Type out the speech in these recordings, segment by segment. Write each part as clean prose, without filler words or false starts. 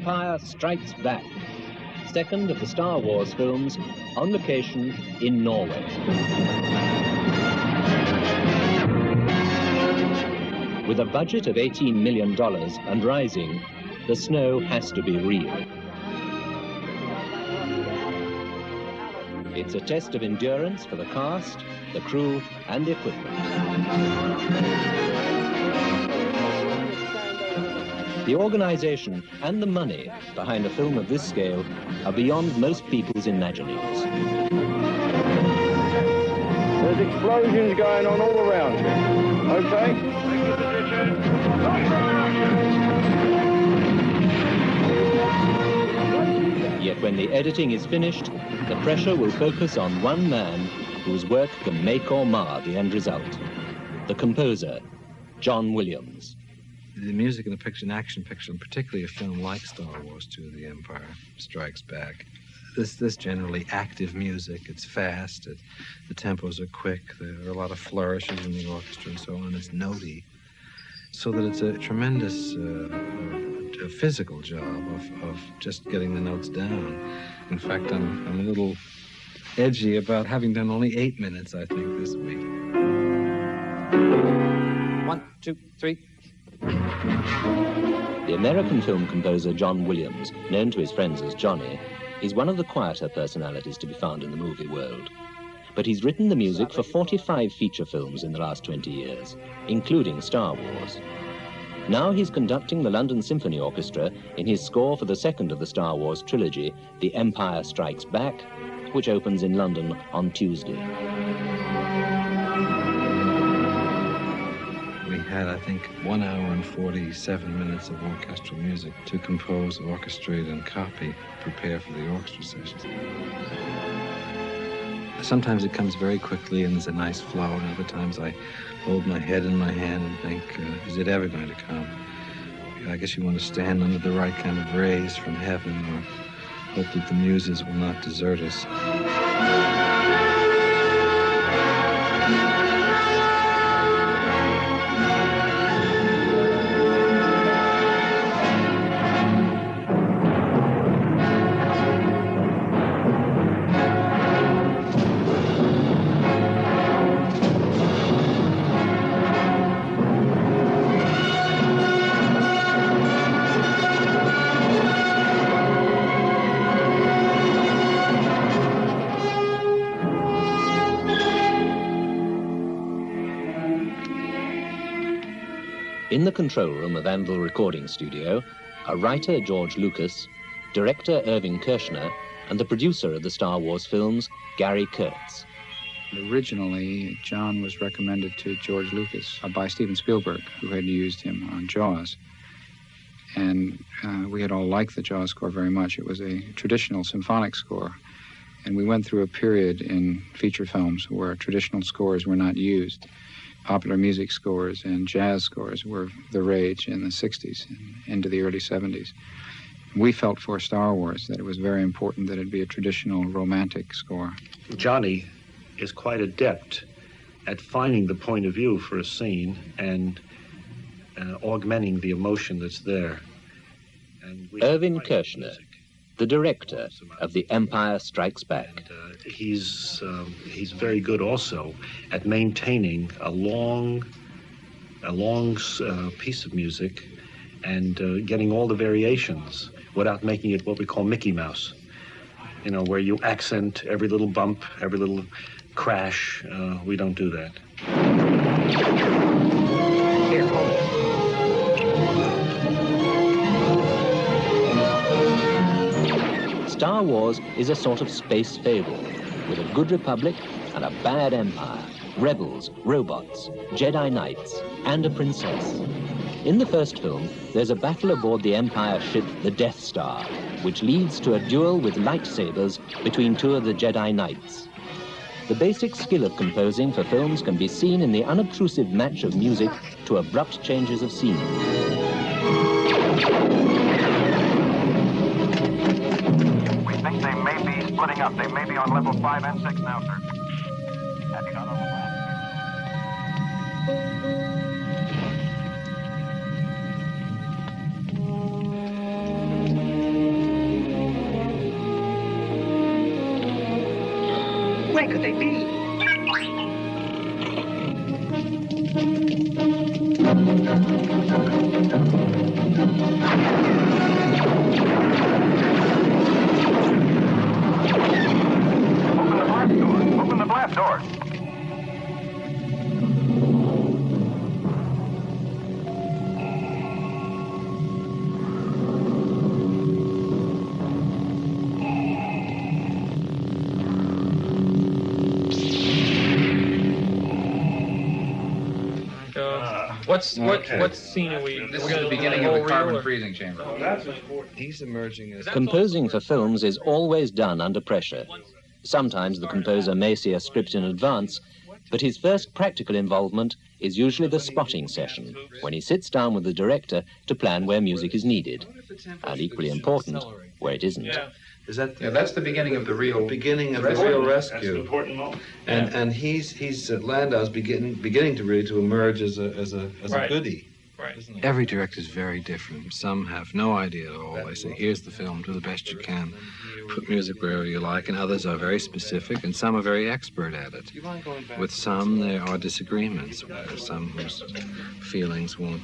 Empire Strikes Back, second of the Star Wars films, on location in Norway. With a budget of $18 million and rising, the snow has to be real. It's a test of endurance for the cast, the crew, and the equipment. The organization and the money behind a film of this scale are beyond most people's imaginings. There's explosions going on all around you. Okay? Yet when the editing is finished, the pressure will focus on one man whose work can make or mar the end result. The composer, John Williams. The music in the picture, an action picture, and particularly a film like Star Wars II: The Empire Strikes Back, this generally active music, it's fast, the tempos are quick, there are a lot of flourishes in the orchestra and so on, it's notey, so that it's a tremendous physical job of just getting the notes down. In fact, I'm a little edgy about having done only 8 minutes, I think, this week. 1, 2, 3. The American film composer John Williams, known to his friends as Johnny, is one of the quieter personalities to be found in the movie world. But he's written the music for 45 feature films in the last 20 years, including Star Wars. Now he's conducting the London Symphony Orchestra in his score for the second of the Star Wars trilogy, The Empire Strikes Back, which opens in London on Tuesday. We had, I think, 1 hour and 47 minutes of orchestral music to compose, orchestrate, and copy, prepare for the orchestra sessions. Sometimes it comes very quickly and there's a nice flow, and other times I hold my head in my hand and think, is it ever going to come? I guess you want to stand under the right kind of rays from heaven, or hope that the muses will not desert us. In the control room of Anvil Recording Studio are writer George Lucas, director Irving Kershner, and the producer of the Star Wars films, Gary Kurtz. Originally, John was recommended to George Lucas by Steven Spielberg, who had used him on Jaws. And we had all liked the Jaws score very much. It was a traditional symphonic score. And we went through a period in feature films where traditional scores were not used. Popular music scores and jazz scores were the rage in the 60s and into the early 70s. We felt for Star Wars that it was very important that it be a traditional romantic score. Johnny is quite adept at finding the point of view for a scene and augmenting the emotion that's there. And Irving Kershner, the director of The Empire Strikes Back. And, he's very good also at maintaining a long piece of music and getting all the variations without making it what we call Mickey Mouse. You know, where you accent every little bump, every little crash. We don't do that. Here, hold it. Star Wars is a sort of space fable, with a good republic and a bad empire, rebels, robots, Jedi Knights, and a princess. In the first film, there's a battle aboard the Empire ship, the Death Star, which leads to a duel with lightsabers between two of the Jedi Knights. The basic skill of composing for films can be seen in the unobtrusive match of music to abrupt changes of scene. They may be splitting up. They may be on level 5 and 6 now, sir. Heading out on the left. way could they be? Open the blast doors. What scene are we? This is the beginning of the carbon freezing chamber. He's emerging as... Composing for films is always done under pressure. Sometimes the composer may see a script in advance, but his first practical involvement is usually the spotting session, when he sits down with the director to plan where music is needed, and equally important, where it isn't. Is that that's the beginning of the real real rescue? That's an important moment. And he's Landau's beginning to really to emerge as a goodie. Right. Every director is very different. Some have no idea at all. They say, here's the film, do the best you can, put music wherever you like, and others are very specific, and some are very expert at it. With some, there are disagreements. There's some whose feelings won't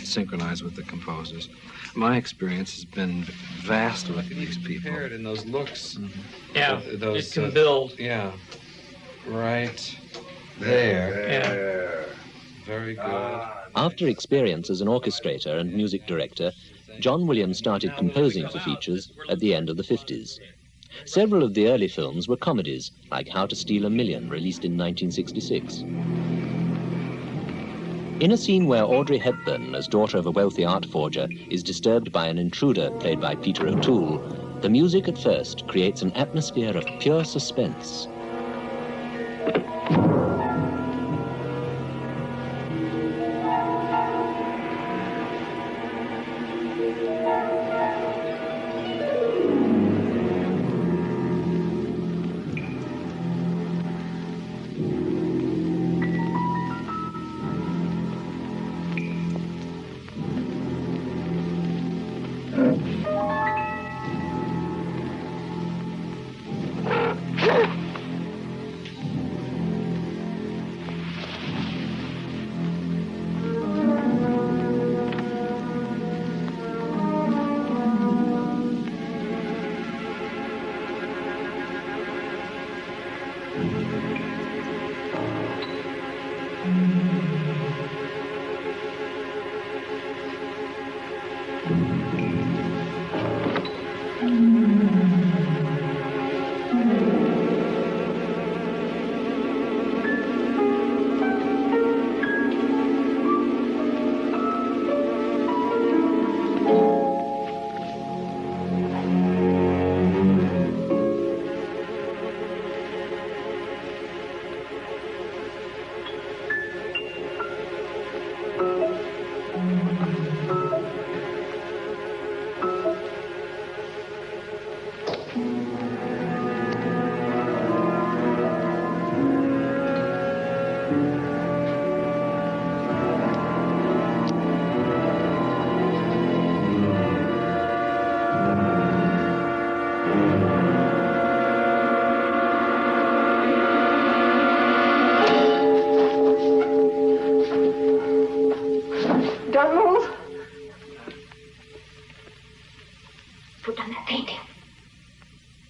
synchronize with the composers. My experience has been vast with these people. In those looks. Yeah, those, it can build. Yeah, right there. Yeah. Very good. After experience as an orchestrator and music director, John Williams started composing for features at the end of the 50s. Several of the early films were comedies, like How to Steal a Million, released in 1966. In a scene where Audrey Hepburn, as daughter of a wealthy art forger, is disturbed by an intruder played by Peter O'Toole, the music at first creates an atmosphere of pure suspense.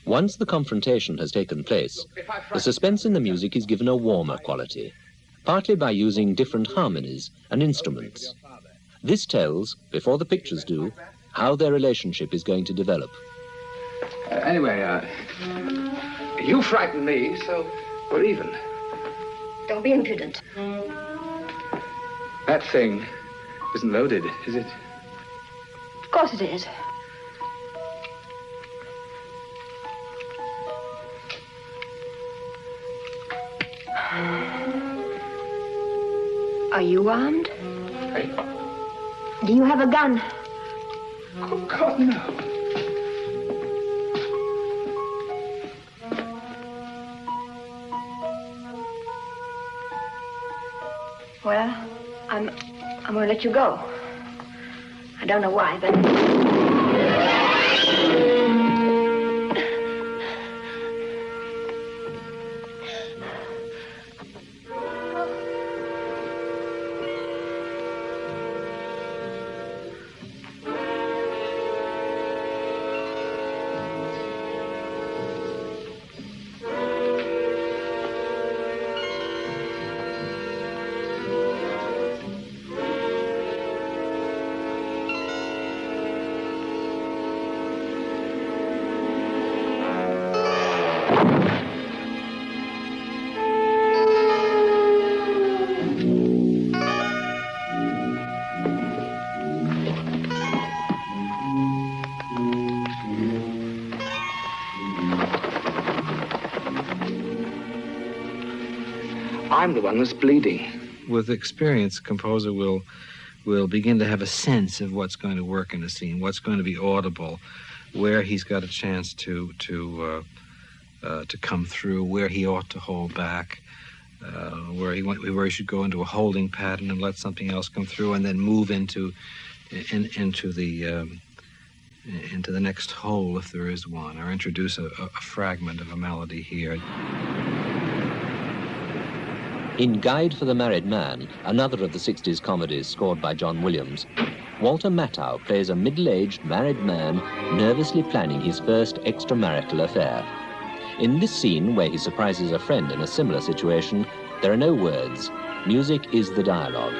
Once the confrontation has taken place, the suspense in the music is given a warmer quality, partly by using different harmonies and instruments. This tells, before the pictures do, how their relationship is going to develop. Anyway, you frightened me, so we're even. Don't be impudent. That thing isn't loaded, is it? Of course it is. Are you armed? Hey? Do you have a gun? Oh, God, no. Well, I'm going to let you go. I don't know why, but... I'm the one that's bleeding. With experience, the composer will begin to have a sense of what's going to work in a scene, what's going to be audible, where he's got a chance to come through, where he ought to hold back, where he should go into a holding pattern and let something else come through, and then move into the next whole, if there is one, or introduce a fragment of a melody here. In Guide for the Married Man, another of the 60s comedies scored by John Williams, Walter Matthau plays a middle-aged married man nervously planning his first extramarital affair. In this scene, where he surprises a friend in a similar situation, there are no words. Music is the dialogue.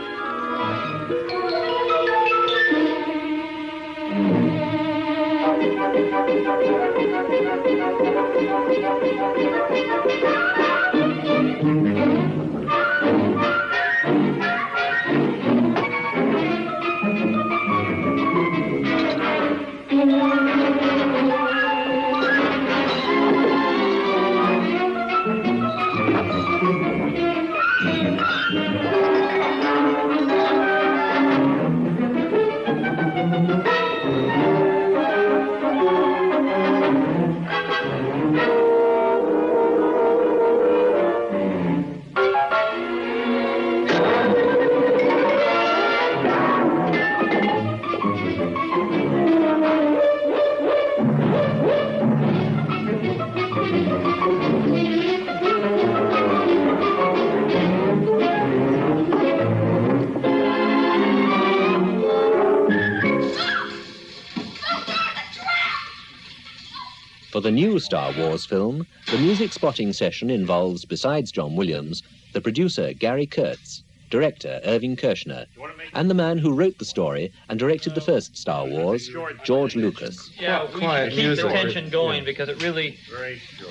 For the new Star Wars film, the music spotting session involves, besides John Williams, the producer Gary Kurtz, director Irving Kershner, and the man who wrote the story and directed the first Star Wars, George Lucas. Yeah, we should keep the tension going because it really...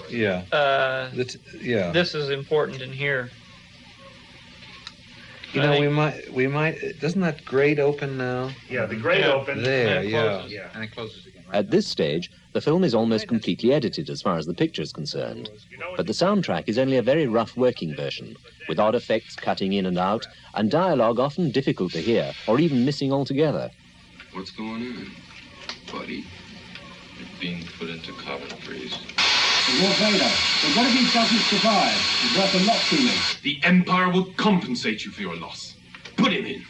Yeah. This is important in here. You know, we might. Doesn't that grate open now? Yeah, the grate opens. There, and it yeah. closes. And it closes again. At this stage, the film is almost completely edited as far as the picture is concerned. But the soundtrack is only a very rough working version, with odd effects cutting in and out, and dialogue often difficult to hear, or even missing altogether. What's going on, buddy? You're being put into carbon freeze. Lord Vader, but what if he doesn't survive? He's worth a lot to me. The Empire will compensate you for your loss. Put him in.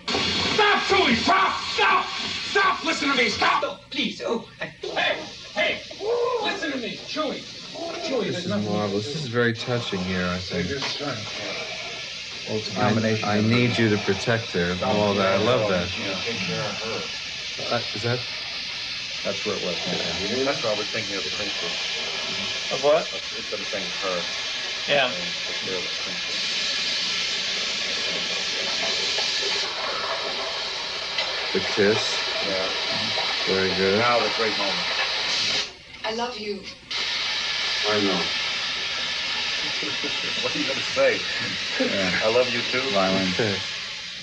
Stop, Chewie! Stop! Stop! Stop! Listen to me! Stop! Oh, please! Oh, hey! Listen to me, Chewie! Chewie, This is marvelous. This is very touching here, I think. I need you to protect her. All that. I love that. Is that? That's where it was. Yeah. That's what I was thinking of the princess. Of what? Instead of saying her. Yeah. The kiss. Yeah. Very good. Now the great moment. I love you. I know. What are you going to say? Yeah. I love you too. Violin.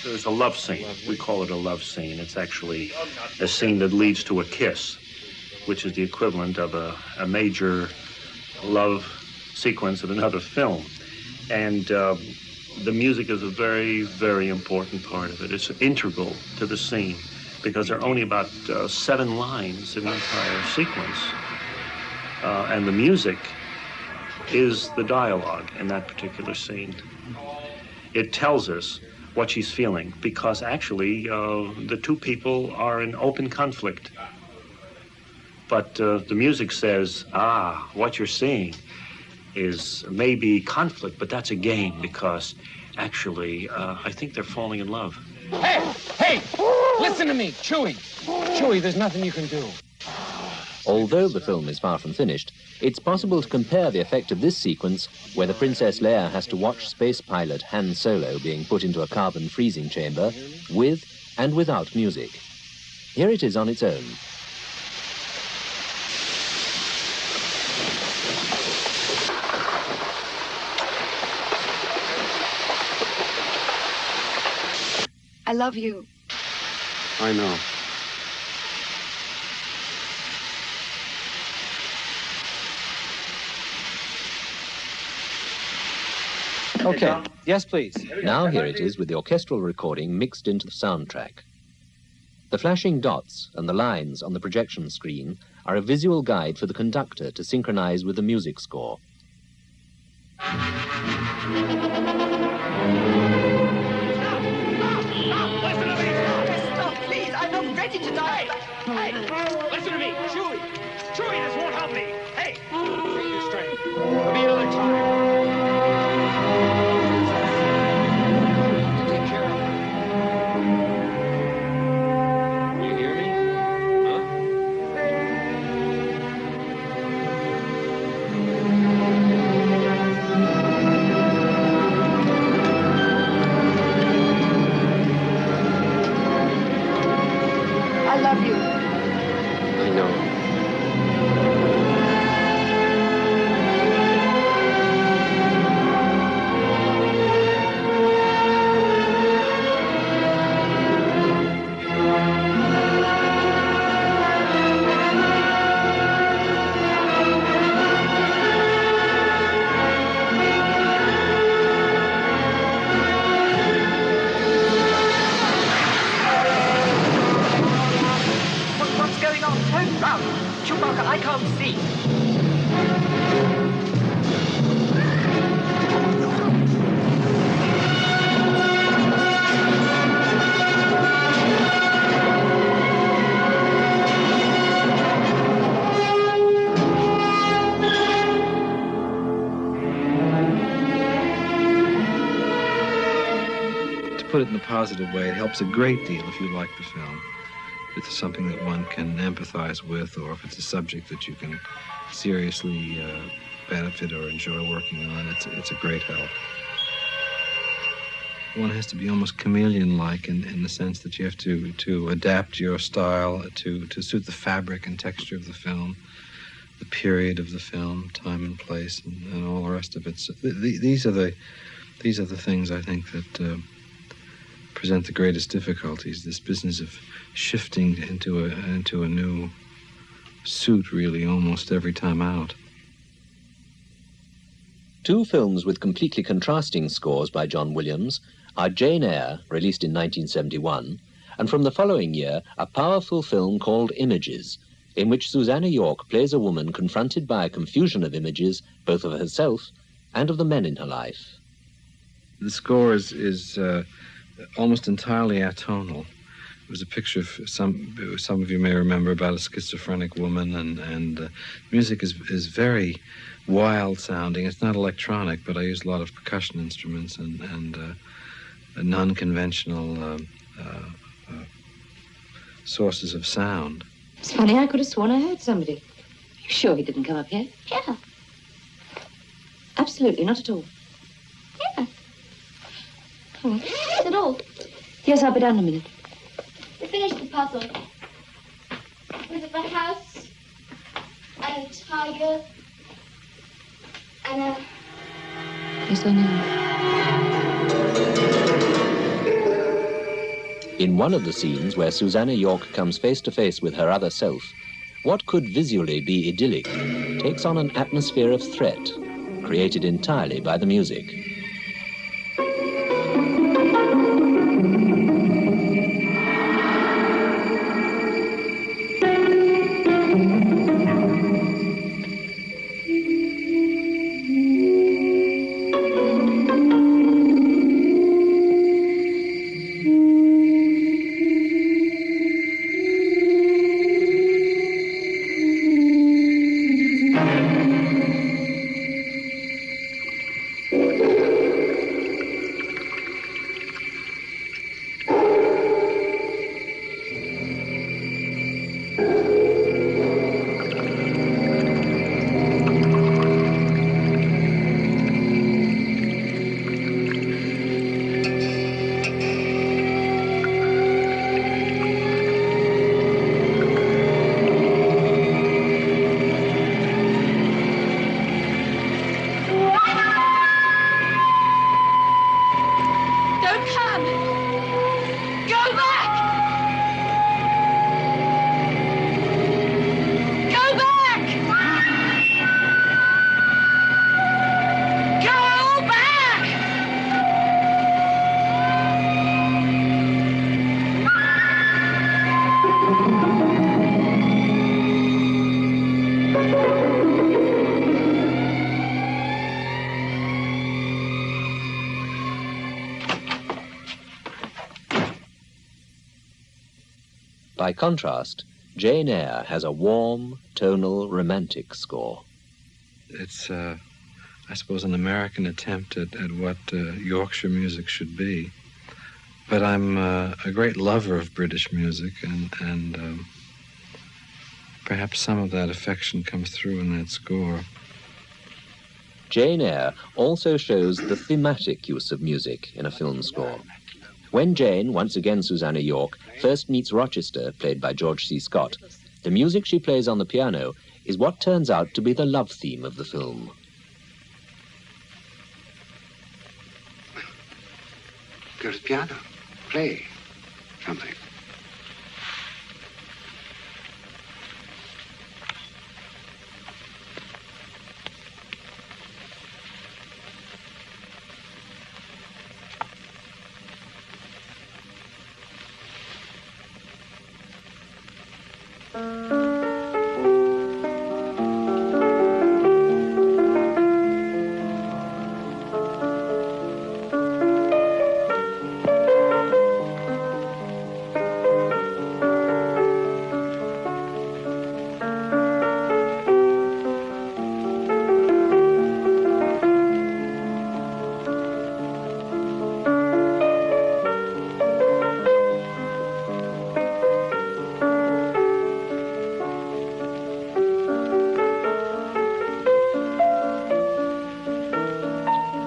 There's a love scene. We call it a love scene. It's actually a scene that leads to a kiss, which is the equivalent of a major love sequence in another film. And the music is a very, very important part of it. It's integral to the scene because there are only about 7 lines in the entire sequence. And the music is the dialogue in that particular scene. It tells us what she's feeling, because actually the two people are in open conflict. But the music says, what you're seeing is maybe conflict, but that's a game, because actually I think they're falling in love. Hey! Listen to me, Chewie! Chewie, there's nothing you can do. Although the film is far from finished, it's possible to compare the effect of this sequence, where the Princess Leia has to watch space pilot Han Solo being put into a carbon freezing chamber, with and without music. Here it is on its own. I love you. I know. Okay. Yes, please. Now here it is with the orchestral recording mixed into the soundtrack. The flashing dots and the lines on the projection screen are a visual guide for the conductor to synchronize with the music score. Please, I'm not ready to die. Hey, listen to me, Chewie. Chewie, this won't help me. Hey, take your strength. There'll be another time. Take care of her. You hear me? I love you. I know. What's going on? Turn round. Chewbacca, I can't see. To put it in a positive way, it helps a great deal if you like the film. If it's something that one can empathize with, or if it's a subject that you can seriously benefit or enjoy working on, it's a great help. One has to be almost chameleon-like in the sense that you have to adapt your style to suit the fabric and texture of the film, the period of the film, time and place, and all the rest of it. So these are the things I think that present the greatest difficulties. This business of shifting into a new suit, really, almost every time out. Two films with completely contrasting scores by John Williams are Jane Eyre, released in 1971, and from the following year, a powerful film called Images, in which Susanna York plays a woman confronted by a confusion of images, both of herself and of the men in her life. The score is almost entirely atonal. It was a picture of some of you may remember about a schizophrenic woman, and music is very wild sounding. It's not electronic, but I used a lot of percussion instruments and non-conventional sources of sound. It's funny, I could have sworn I heard somebody. You sure he didn't come up here? Yeah. Absolutely, not at all. Yeah. Not at all. Yes, I'll be down in a minute. We finished the puzzle. Was it the house and a tiger and a... Yes, I know. In one of the scenes where Susanna York comes face to face with her other self, what could visually be idyllic takes on an atmosphere of threat, created entirely by the music. By contrast, Jane Eyre has a warm, tonal, romantic score. It's, I suppose, an American attempt at what Yorkshire music should be. But I'm a great lover of British music, and perhaps some of that affection comes through in that score. Jane Eyre also shows the thematic use of music in a film score. When Jane, once again Susanna York, first meets Rochester, played by George C. Scott, the music she plays on the piano is what turns out to be the love theme of the film. Go to the piano. Play something.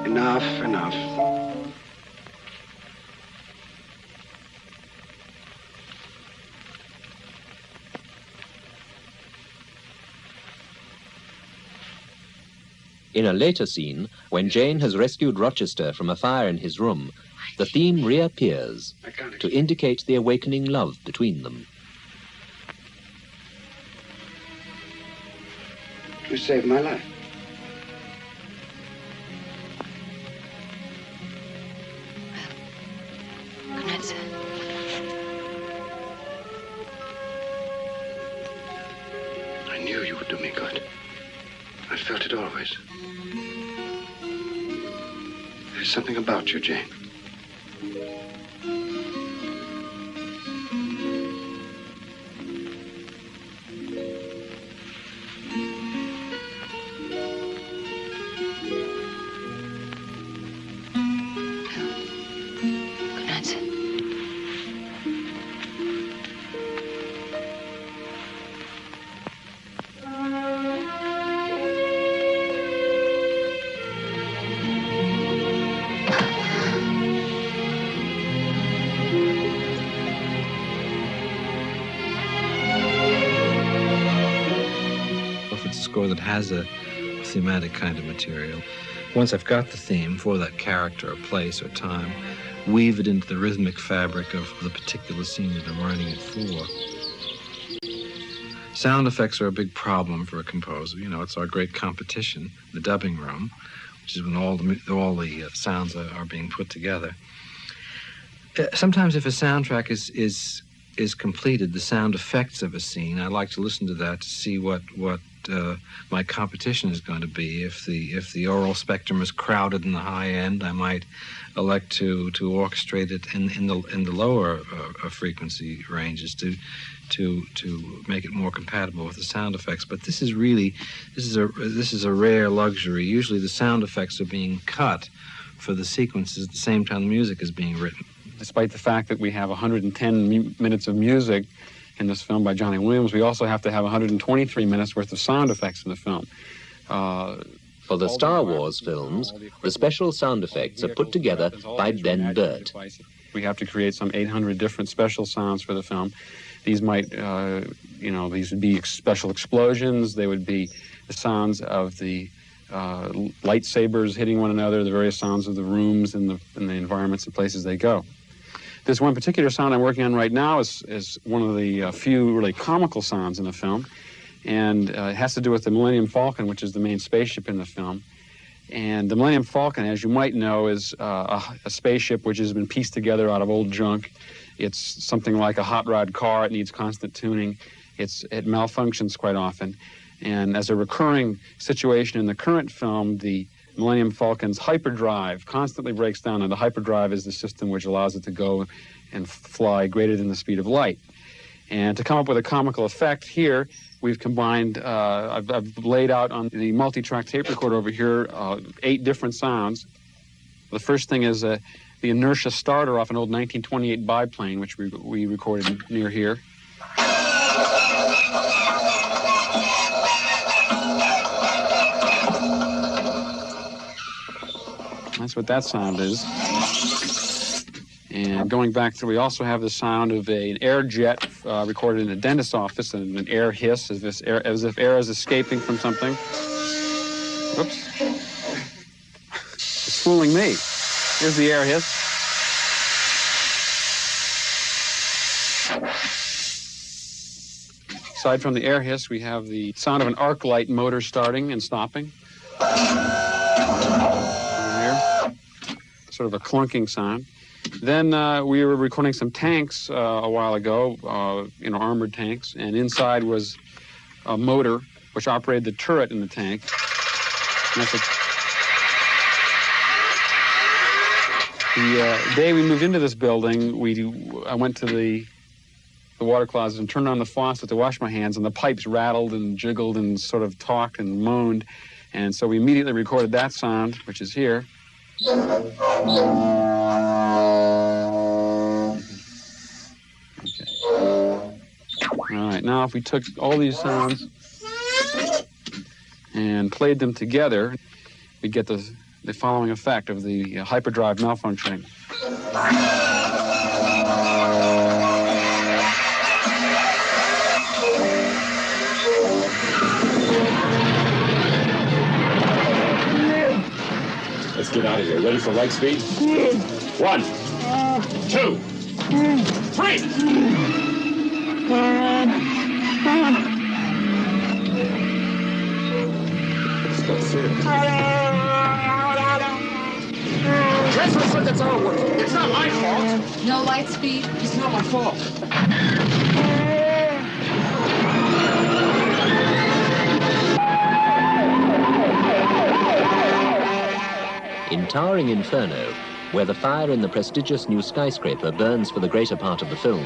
Enough. In a later scene, when Jane has rescued Rochester from a fire in his room, the theme reappears to indicate the awakening love between them. You saved my life. Good night, sir. I knew you would do me good. I felt it always. There's something about you, Jane. Good night, sir. If it's a score that has a thematic kind of material, once I've got the theme for that character or place or time, weave it into the rhythmic fabric of the particular scene that I'm writing it for. Sound effects are a big problem for a composer. You know, it's our great competition, the dubbing room, which is when all the sounds are being put together. Sometimes if a soundtrack is completed, the sound effects of a scene, I like to listen to that to see what my competition is going to be. If the aural spectrum is crowded in the high end, I might elect to orchestrate it in the lower frequency ranges to make it more compatible with the sound effects. But this is a rare luxury. Usually the sound effects are being cut for the sequences at the same time the music is being written. Despite the fact that we have 110 minutes of music in this film by Johnny Williams, we also have to have 123 minutes worth of sound effects in the film. For the Star Wars films, the special sound effects are put together by Ben Burt. We have to create some 800 different special sounds for the film. These might, these would be special explosions. They would be the sounds of the lightsabers hitting one another, the various sounds of the rooms and the environments and places they go. This one particular sound I'm working on right now is one of the few really comical sounds in the film, and it has to do with the Millennium Falcon, which is the main spaceship in the film. And the Millennium Falcon, as you might know, is a spaceship which has been pieced together out of old junk. It's something like a hot rod car. It needs constant tuning. It malfunctions quite often. And as a recurring situation in the current film, the Millennium Falcon's hyperdrive constantly breaks down, and the hyperdrive is the system which allows it to go and fly greater than the speed of light. And to come up with a comical effect here, we've combined, I've laid out on the multi-track tape recorder over here 8 different sounds. The first thing is the inertia starter off an old 1928 biplane, which we recorded near here. That's what that sound is. And going back through, we also have the sound of an air jet recorded in a dentist's office, and an air hiss, as if air is escaping from something. Whoops. It's fooling me. Here's the air hiss. Aside from the air hiss, we have the sound of an arc light motor starting and stopping. Here. Sort of a clunking sound. Then we were recording some tanks a while ago, armored tanks, and inside was a motor which operated the turret in the tank. And that's the day we moved into this building, I went to the water closet and turned on the faucet to wash my hands, and the pipes rattled and jiggled and sort of talked and moaned. And so we immediately recorded that sound, which is here. Okay. All right, now if we took all these sounds and played them together, we'd get the following effect of the hyperdrive malfunctioning. Let's get out of here. Ready for light speed? 1, 2, 3. That's our work. It's not my fault. No light speed? It's not my fault. In Towering Inferno, where the fire in the prestigious new skyscraper burns for the greater part of the film,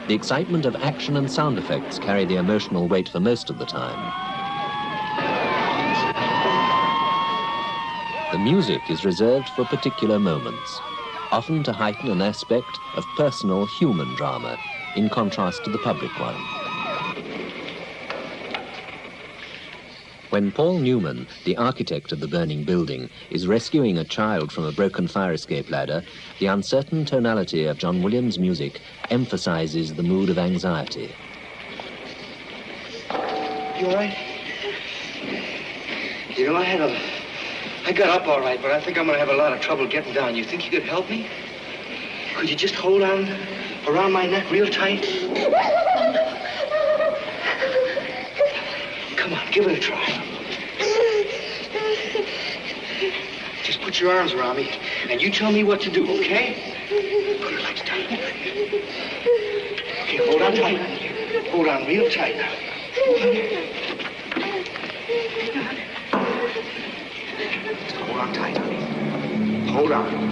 the excitement of action and sound effects carry the emotional weight for most of the time. The music is reserved for particular moments, often to heighten an aspect of personal human drama, in contrast to the public one. When Paul Newman, the architect of the burning building, is rescuing a child from a broken fire escape ladder, the uncertain tonality of John Williams' music emphasizes the mood of anxiety. You all right? You know, I got up all right, but I think I'm going to have a lot of trouble getting down. You think you could help me? Could you just hold on around my neck real tight? Come on, give it a try. Just put your arms around me, and you tell me what to do, okay? Put your legs tight. Okay, hold on tight. Hold on real tight now. Just hold on tight, honey. Hold on.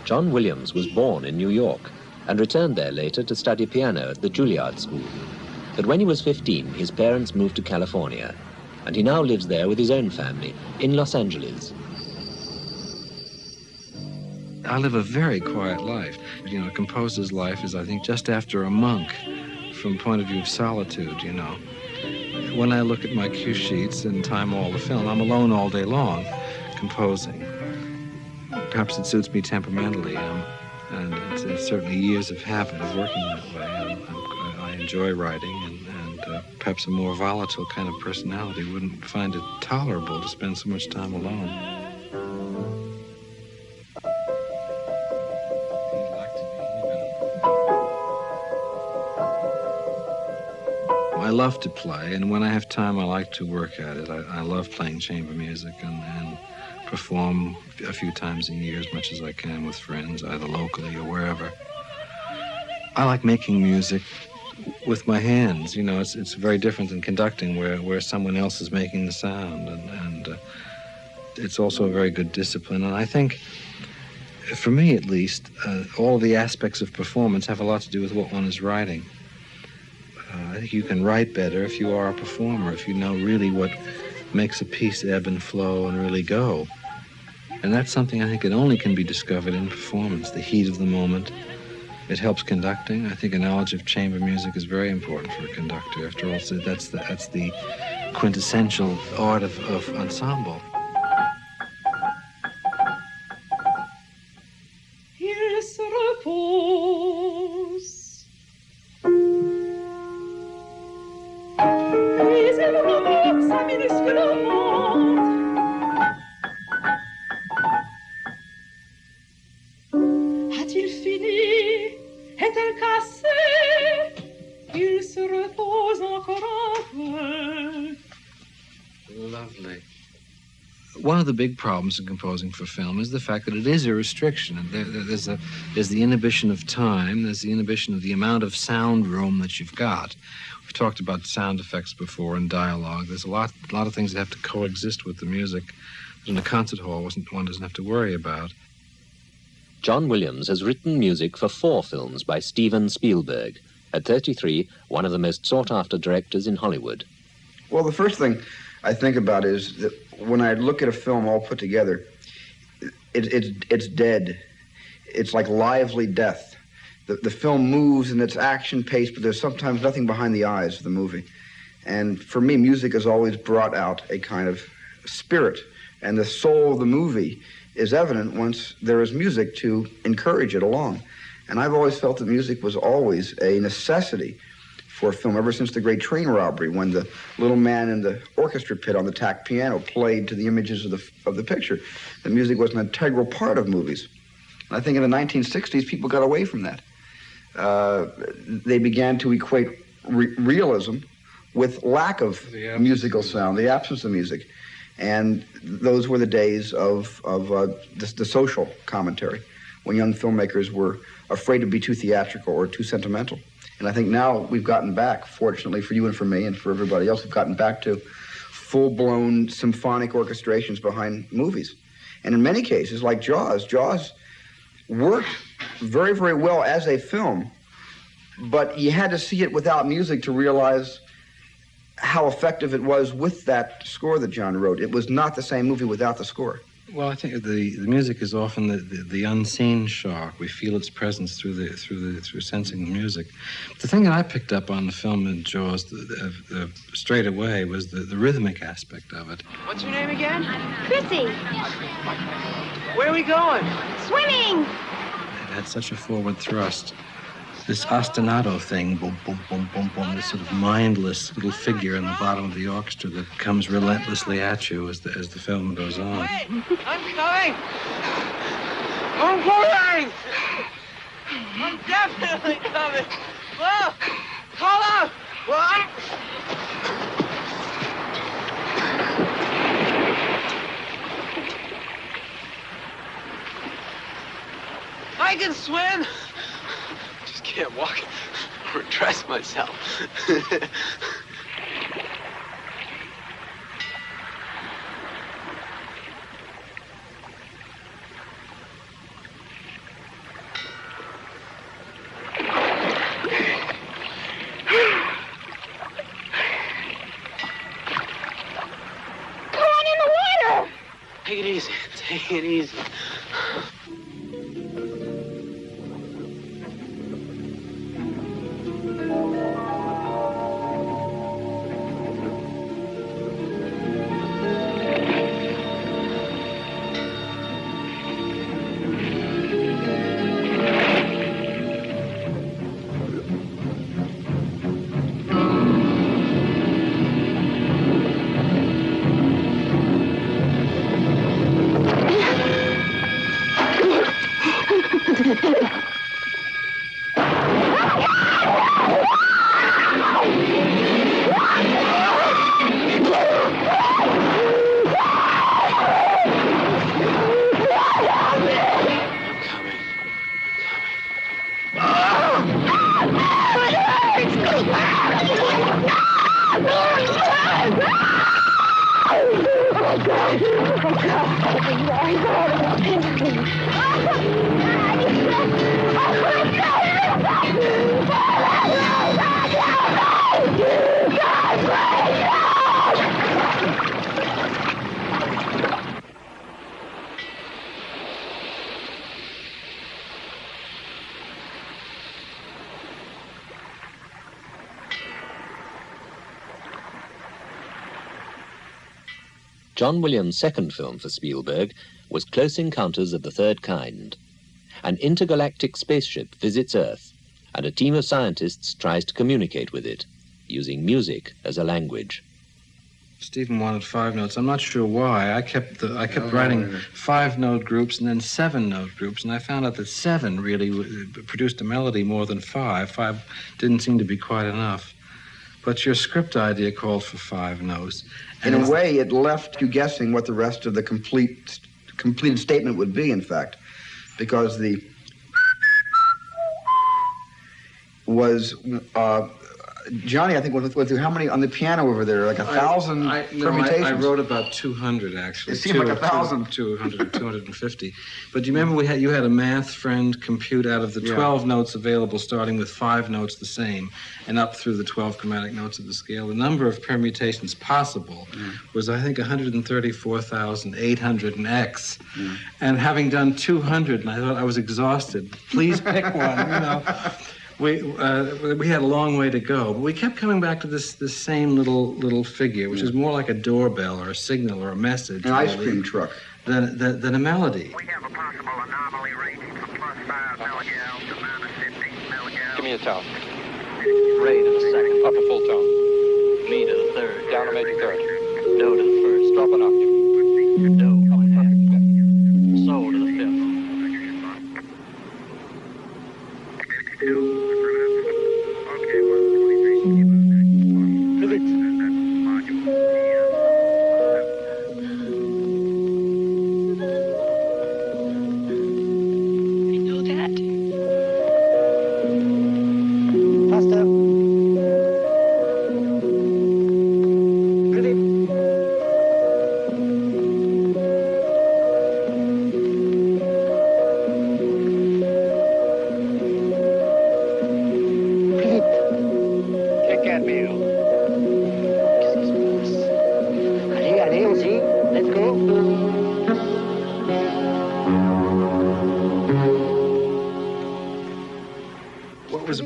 John Williams was born in New York and returned there later to study piano at the Juilliard School. that when he was 15, his parents moved to California, and he now lives there with his own family in Los Angeles. I live a very quiet life. You know, a composer's life is, I think, just after a monk from the point of view of solitude, you know. When I look at my cue sheets and time all the film, I'm alone all day long composing. Perhaps it suits me temperamentally, and it's certainly years of habit of working that way. I enjoy writing, and perhaps a more volatile kind of personality wouldn't find it tolerable to spend so much time alone. I love to play, and when I have time, I like to work at it. I love playing chamber music and perform a few times a year as much as I can with friends, either locally or wherever. I like making music with my hands. You know, it's very different than conducting, where someone else is making the sound, and it's also a very good discipline. And I think, for me at least, all the aspects of performance have a lot to do with what one is writing. I think you can write better if you are a performer, if you know really what makes a piece ebb and flow and really go. And that's something I think it only can be discovered in performance, the heat of the moment. It helps conducting. I think a knowledge of chamber music is very important for a conductor. After all, so that's the quintessential art of ensemble. Il se repose. Puis il remonte sa minuscule montre. A-t-il fini? Est-elle cassée? Il se repose encore un peu. Lovely. One of the big problems in composing for film is the fact that it is a restriction. There's the inhibition of time, there's the inhibition of the amount of sound room that you've got. We've talked about sound effects before and dialogue. There's a lot of things that have to coexist with the music that in a concert hall one doesn't have to worry about. John Williams has written music for 4 films by Steven Spielberg. At 33, one of the most sought-after directors in Hollywood. Well, the first thing I think about is that when I look at a film all put together, it's dead. It's like lively death. The film moves and it's action-paced, but there's sometimes nothing behind the eyes of the movie. And for me, music has always brought out a kind of spirit, and the soul of the movie is evident once there is music to encourage it along. And I've always felt that music was always a necessity for a film, ever since The Great Train Robbery, when the little man in the orchestra pit on the tack piano played to the images of the picture. The music was an integral part of movies. And I think in the 1960s, people got away from that. They began to equate realism with lack of musical sound, the absence of music. And those were the days of the social commentary, when young filmmakers were afraid to be too theatrical or too sentimental. And I think now we've gotten back, fortunately for you and for me and for everybody else, we've gotten back to full-blown symphonic orchestrations behind movies. And in many cases, like Jaws worked very, very well as a film, but you had to see it without music to realize how effective it was with that score that John wrote. It was not the same movie without the score. Well, I think the music is often the unseen shark. We feel its presence through sensing the music. The thing that I picked up on the film in Jaws straight away was the rhythmic aspect of it. What's your name again? Chrissy. Where are we going? Swimming. It had such a forward thrust. This ostinato thing, boom, boom, boom, boom, boom, this sort of mindless little figure in the bottom of the orchestra that comes relentlessly at you as the film goes on. Wait, I'm coming! I'm coming! I'm definitely coming! Whoa! Call out! What? I can swim! Can't walk or dress myself. Take it easy. Take it easy. John Williams' second film for Spielberg was Close Encounters of the Third Kind. An intergalactic spaceship visits Earth, and a team of scientists tries to communicate with it, using music as a language. Stephen wanted 5 notes. I'm not sure why. I kept writing 5-note groups and then 7-note groups, and I found out that 7 really produced a melody more than 5. 5 didn't seem to be quite enough. But your script idea called for 5 notes. In a way, it left you guessing what the rest of the completed statement would be, in fact, because the was Johnny, I think, went through how many on the piano over there? Like 1,000 permutations? I wrote about 200, actually. It seemed like 1,000. 200, 250. But you remember you had a math friend compute out of the 12 notes available, starting with 5 notes the same, and up through the 12 chromatic notes of the scale. The number of permutations possible was, I think, 134,800 and X. And having done 200, and I thought I was exhausted. Please pick one, you know. We had a long way to go, but we kept coming back to this same little figure, which is more like a doorbell or a signal or a message. An ice cream truck. Than a melody. We have a possible anomaly ranging from +5 milligauss to -15 milligauss. Give me a tone. Re to the second. Up a full tone. Mi to the third. Down a major third. Do to the first. Drop an octave. Do. Up a perfect fifth. Sol to the fifth.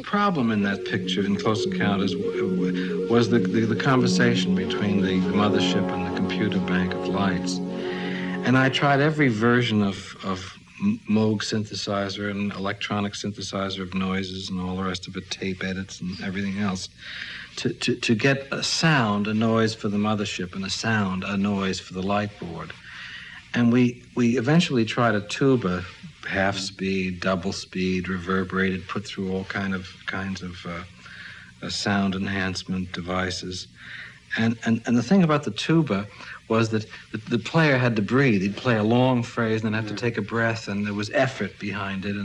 Problem in that picture, in Close Encounters, was the conversation between the mothership and the computer bank of lights. And I tried every version of Moog synthesizer and electronic synthesizer of noises and all the rest of it, tape edits and everything else, to get a sound, a noise for the mothership, and a sound, a noise for the light board. And we eventually tried a tuba, half speed, double speed, reverberated, put through all kinds of sound enhancement devices. And the thing about the tuba was that the player had to breathe. He'd play a long phrase and then have to take a breath, and there was effort behind it,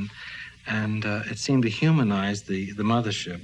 and it seemed to humanize the mothership.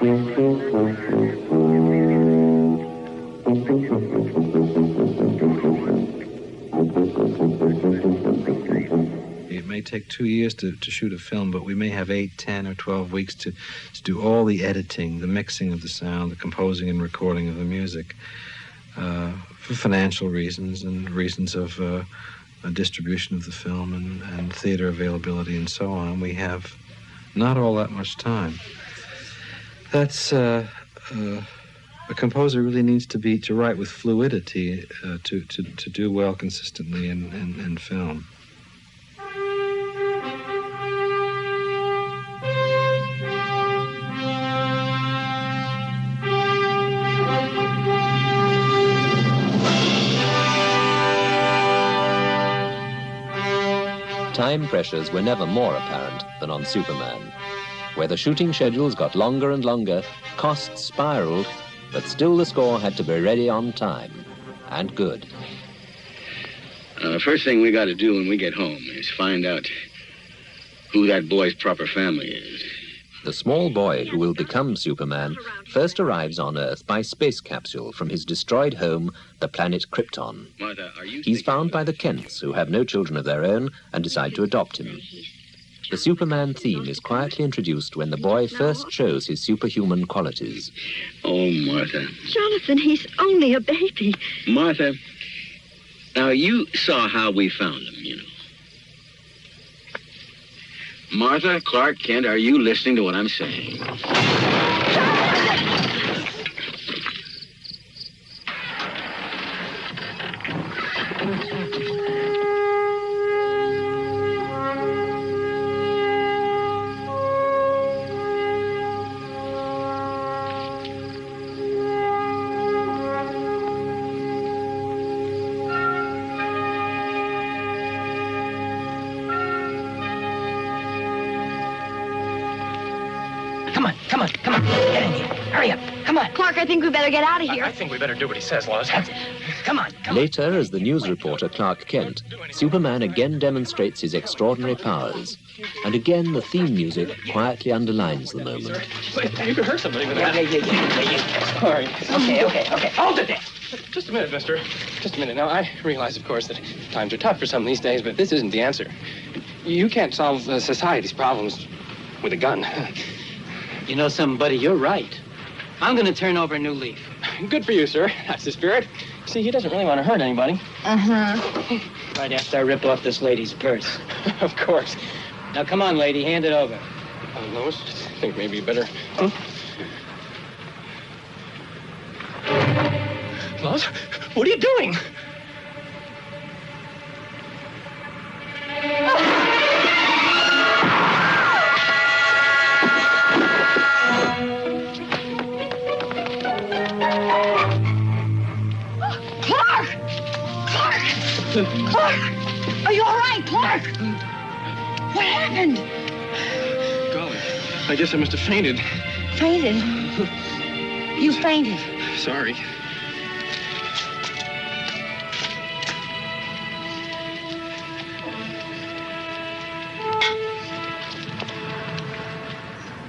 It may take 2 years to shoot a film, but we may have 8, 10, or 12 weeks to do all the editing, the mixing of the sound, the composing and recording of the music, for financial reasons and reasons of a distribution of the film and theater availability and so on. We have not all that much time. That's a composer really needs to write with fluidity to do well consistently in film. Time pressures were never more apparent than on Superman, where the shooting schedules got longer and longer, costs spiraled, but still the score had to be ready on time, and good. The first thing we got to do when we get home is find out who that boy's proper family is. The small boy who will become Superman first arrives on Earth by space capsule from his destroyed home, the planet Krypton. Martha, are you... He's found by the Kents, who have no children of their own and decide to adopt him. The Superman theme is quietly introduced when the boy first shows his superhuman qualities. Oh, Martha. Jonathan, he's only a baby. Martha, now you saw how we found him, you know. Martha, Clark Kent, are you listening to what I'm saying? Come on, get in here. Hurry up, come on. Clark, I think we better get out of here. I think we better do what he says, Lois. Come on. Later, as the news reporter Clark Kent, Superman again demonstrates his extraordinary powers. And again, the theme music quietly underlines the moment. You could hurt somebody with that. Yeah. Sorry. Okay. Hold it there. Just a minute, mister. Just a minute. Now, I realize, of course, that times are tough for some these days, but this isn't the answer. You can't solve society's problems with a gun. You know something, buddy? You're right. I'm going to turn over a new leaf. Good for you, sir. That's the spirit. See, he doesn't really want to hurt anybody. Uh-huh. Right after I ripped off this lady's purse. Of course. Now, come on, lady. Hand it over. Lois, I think maybe you better... Lois, what are you doing? Clark! Are you all right, Clark? What happened? Golly, I guess I must have fainted. Fainted? You fainted? Sorry.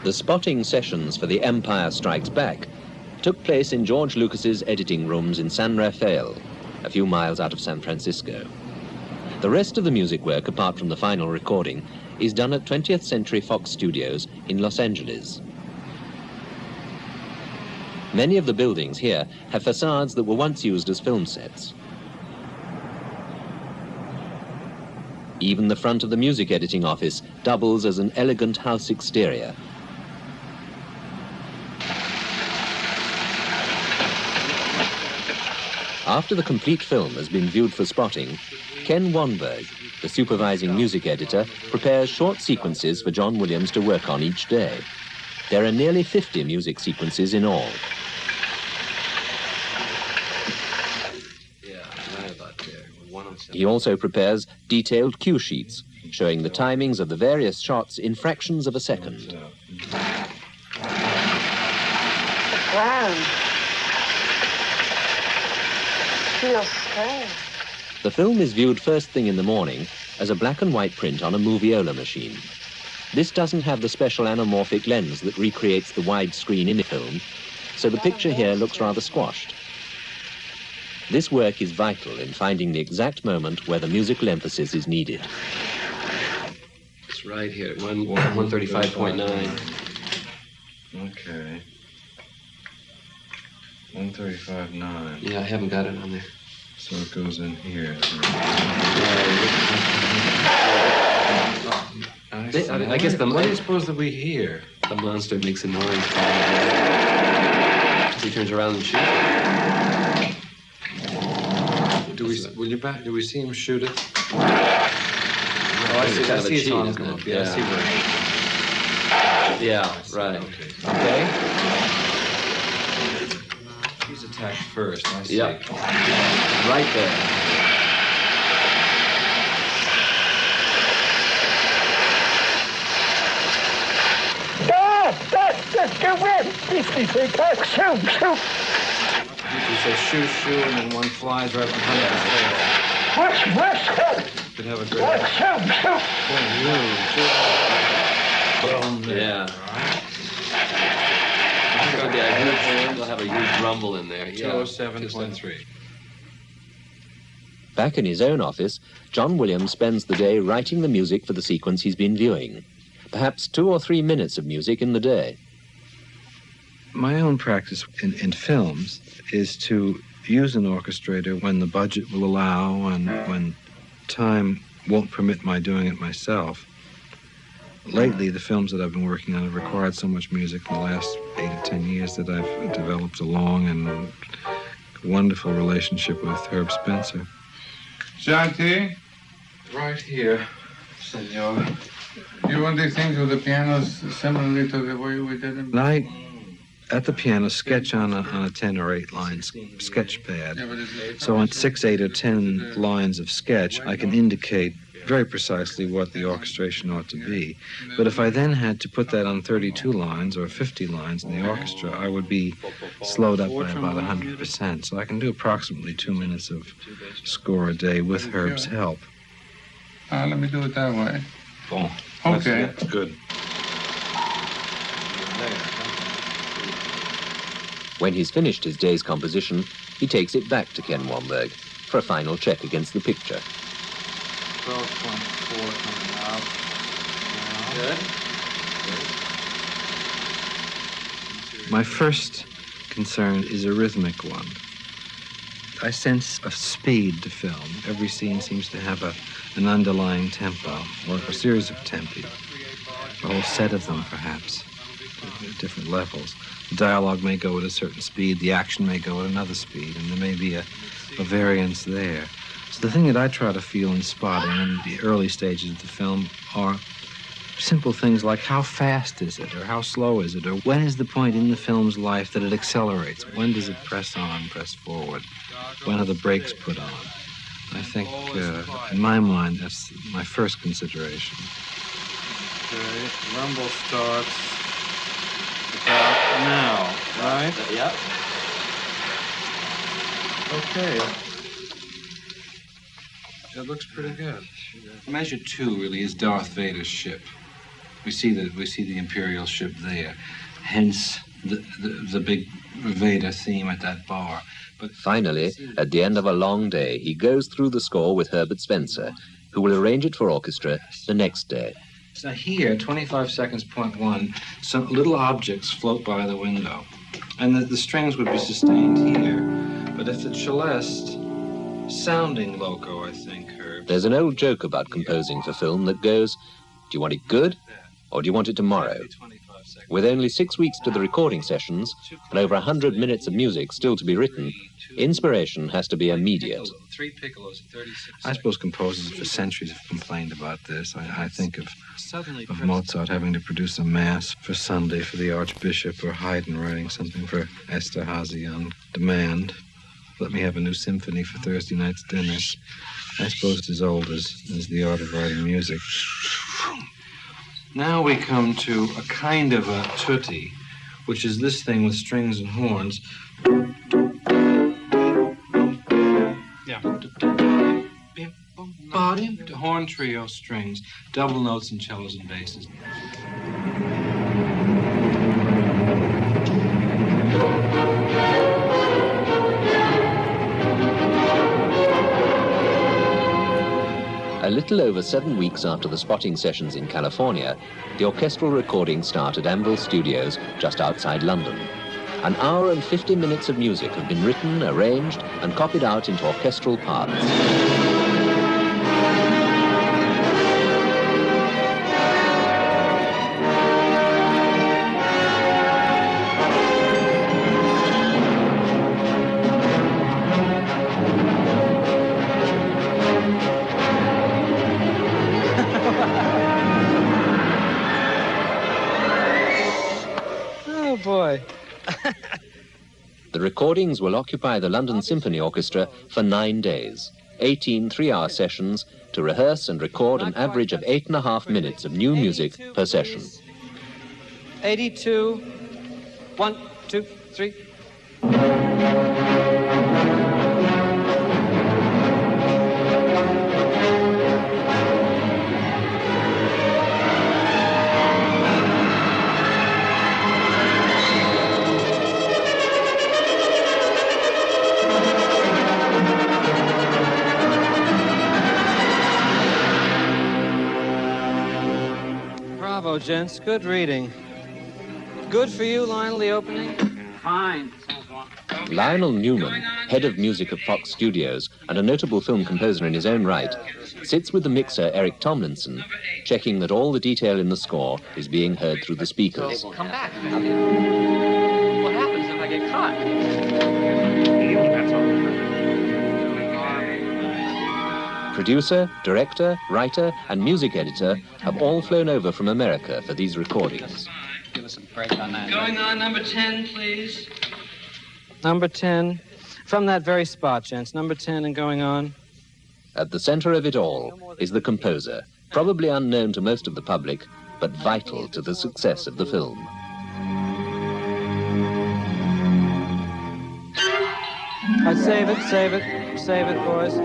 The spotting sessions for The Empire Strikes Back took place in George Lucas's editing rooms in San Rafael, a few miles out of San Francisco. The rest of the music work, apart from the final recording, is done at 20th Century Fox Studios in Los Angeles. Many of the buildings here have facades that were once used as film sets. Even the front of the music editing office doubles as an elegant house exterior. After the complete film has been viewed for spotting, Ken Wanberg, the supervising music editor, prepares short sequences for John Williams to work on each day. There are nearly 50 music sequences in all. He also prepares detailed cue sheets, showing the timings of the various shots in fractions of a second. Wow. Feels strange. The film is viewed first thing in the morning as a black and white print on a moviola machine. This doesn't have the special anamorphic lens that recreates the widescreen in the film, so the picture here looks rather squashed. This work is vital in finding the exact moment where the musical emphasis is needed. It's right here, 135.9. Okay. 135.9. Yeah, I haven't got it on there. So it goes in here. I guess the... What do you suppose that we hear? The monster makes a noise. He turns around and shoots. Do we see him shoot it? Oh, I see. I see it's on his nose. Yeah, I see where. Yeah, right. Okay. He's attacked first. I see. Yep. Right there. Get rid! Shoot! You say shoot, and then one flies right behind his face. Could have a great... Yeah. They'll have a huge rumble in there. 207.3. Back in his own office, John Williams spends the day writing the music for the sequence he's been viewing. Perhaps 2 or 3 minutes of music in the day. My own practice in films is to use an orchestrator when the budget will allow and when time won't permit my doing it myself. Lately, the films that I've been working on have required so much music in the last 8 or 10 years that I've developed a long and wonderful relationship with Herb Spencer. Shanti? Right here, senor. You want these things with the pianos similarly to the way we did them? I, at the piano, sketch on a 10 or 8 line sketch pad. So on 6, 8, or 10 lines of sketch, I can indicate very precisely what the orchestration ought to be. But if I then had to put that on 32 lines or 50 lines in the orchestra, I would be slowed up by about 100%. So I can do approximately 2 minutes of score a day with Herb's help. Let me do it that way. Bon. Okay. That's good. When he's finished his day's composition, he takes it back to Ken Womberg for a final check against the picture. 12.4 coming out. Good. My first concern is a rhythmic one. I sense a speed to film. Every scene seems to have an underlying tempo, or a series of tempi, a whole set of them, perhaps, at different levels. The dialogue may go at a certain speed, the action may go at another speed, and there may be a variance there. So the thing that I try to feel in spotting in the early stages of the film are simple things like how fast is it, or how slow is it, or when is the point in the film's life that it accelerates? When does it press on, press forward? When are the brakes put on? I think, in my mind, that's my first consideration. Okay, rumble starts about now, right? Yep. Okay. That looks pretty good. Measure 2 really is Darth Vader's ship. We see the Imperial ship there. Hence the big Vader theme at that bar. But finally, at the end of a long day, he goes through the score with Herbert Spencer, who will arrange it for orchestra the next day. So here, 25 seconds, point 1, some little objects float by the window. And the strings would be sustained here. But if it's celeste, sounding loco, I think, Herb. There's an old joke about composing for film that goes, do you want it good, or do you want it tomorrow? With only 6 weeks to the recording sessions, and over 100 minutes of music still to be written, inspiration has to be immediate. I suppose composers for centuries have complained about this. I think of Mozart having to produce a mass for Sunday for the Archbishop, or Haydn writing something for Esterhazy on demand. Let me have a new symphony for Thursday night's dinner. I suppose it's as old as the art of writing music. Now we come to a kind of a tutti, which is this thing with strings and horns. Yeah. Horn trio strings, double notes and cellos and basses. little over 7 weeks after the spotting sessions in California, the orchestral recordings start at Anvil Studios just outside London. An hour and 50 minutes of music have been written, arranged, and copied out into orchestral parts. Oh, boy. The recordings will occupy the London Symphony Orchestra for 9 days, 18 3-hour sessions to rehearse and record an average of 8.5 minutes of new music per session. 82. 1, 2, 3. Bravo, gents. Good reading. Good for you, Lionel, the opening? Fine. Lionel Newman, head of music at Fox Studios and a notable film composer in his own right, sits with the mixer Eric Tomlinson, checking that all the detail in the score is being heard through the speakers. Come back, man. What happens if I get caught? That's all. Producer, director, writer, and music editor have all flown over from America for these recordings. Give us a break on that. Going on, number 10, please. Number 10. From that very spot, gents. Number 10 and going on. At the center of it all is the composer, probably unknown to most of the public, but vital to the success of the film. Save it, boys.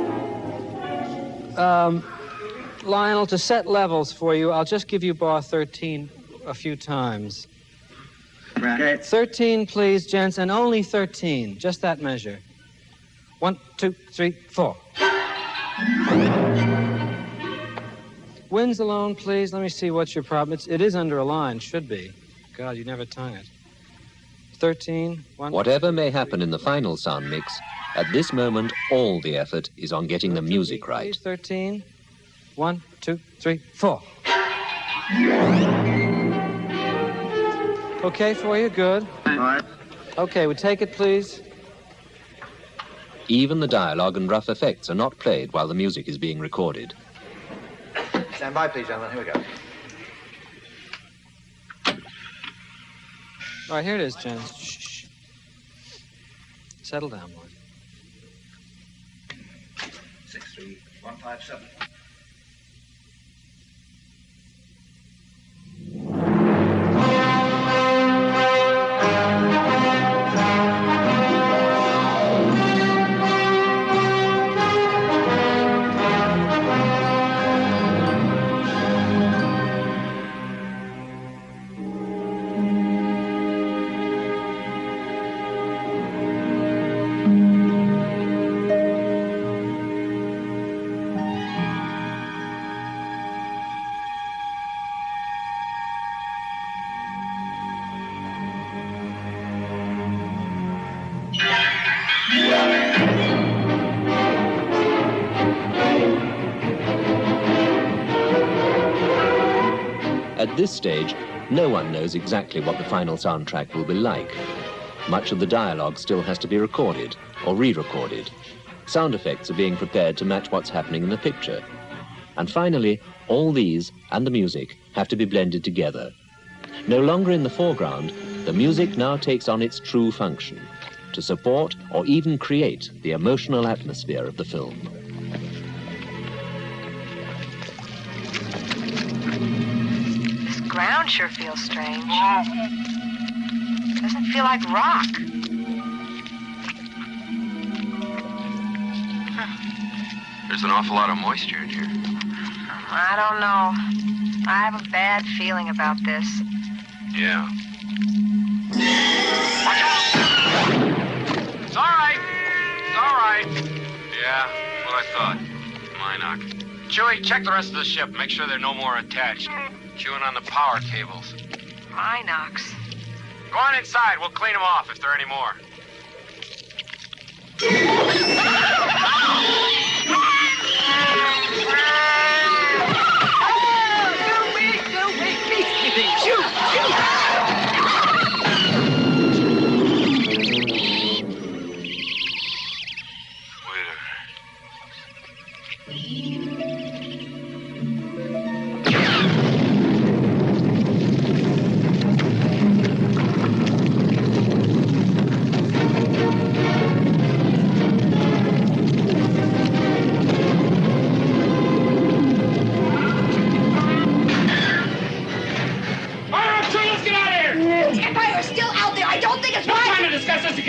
Lionel, to set levels for you, I'll just give you bar 13 a few times. Right. 13, please, gents, and only 13. Just that measure. 1, 2, 3, 4. Winds alone, please. Let me see what's your problem. It is under a line, should be. God, you never tongue it. 13, 1. Whatever may happen in the final sound mix, at this moment, all the effort is on getting the music right. 13, 1, 2, 3, 4. Okay for you? Good. All right. Okay, we take it, please. Even the dialogue and rough effects are not played while the music is being recorded. Stand by, please, gentlemen. Here we go. All right, here it is, gents. Shh. Settle down, boys. 63157. At this stage, no one knows exactly what the final soundtrack will be like. Much of the dialogue still has to be recorded or re-recorded. Sound effects are being prepared to match what's happening in the picture. And finally, all these and the music have to be blended together. No longer in the foreground, the music now takes on its true function, to support or even create the emotional atmosphere of the film. This ground sure feels strange. Doesn't feel like rock. There's an awful lot of moisture in here. I don't know. I have a bad feeling about this. Yeah. It's all right. It's all right. Yeah, what I thought. Minock. Chewie, check the rest of the ship. Make sure there are no more attached. Chewing on the power cables. Minox. Go on inside. We'll clean them off if there are any more.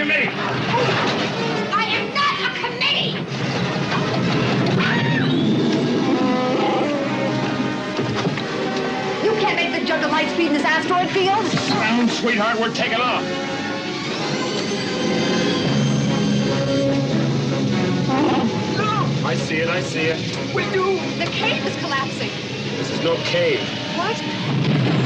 Committee. I am not a committee! You can't make the jug of light speed in this asteroid field. Ground, sweetheart, we're taking off. I see it, I see it. We do. The cave is collapsing. This is no cave. What?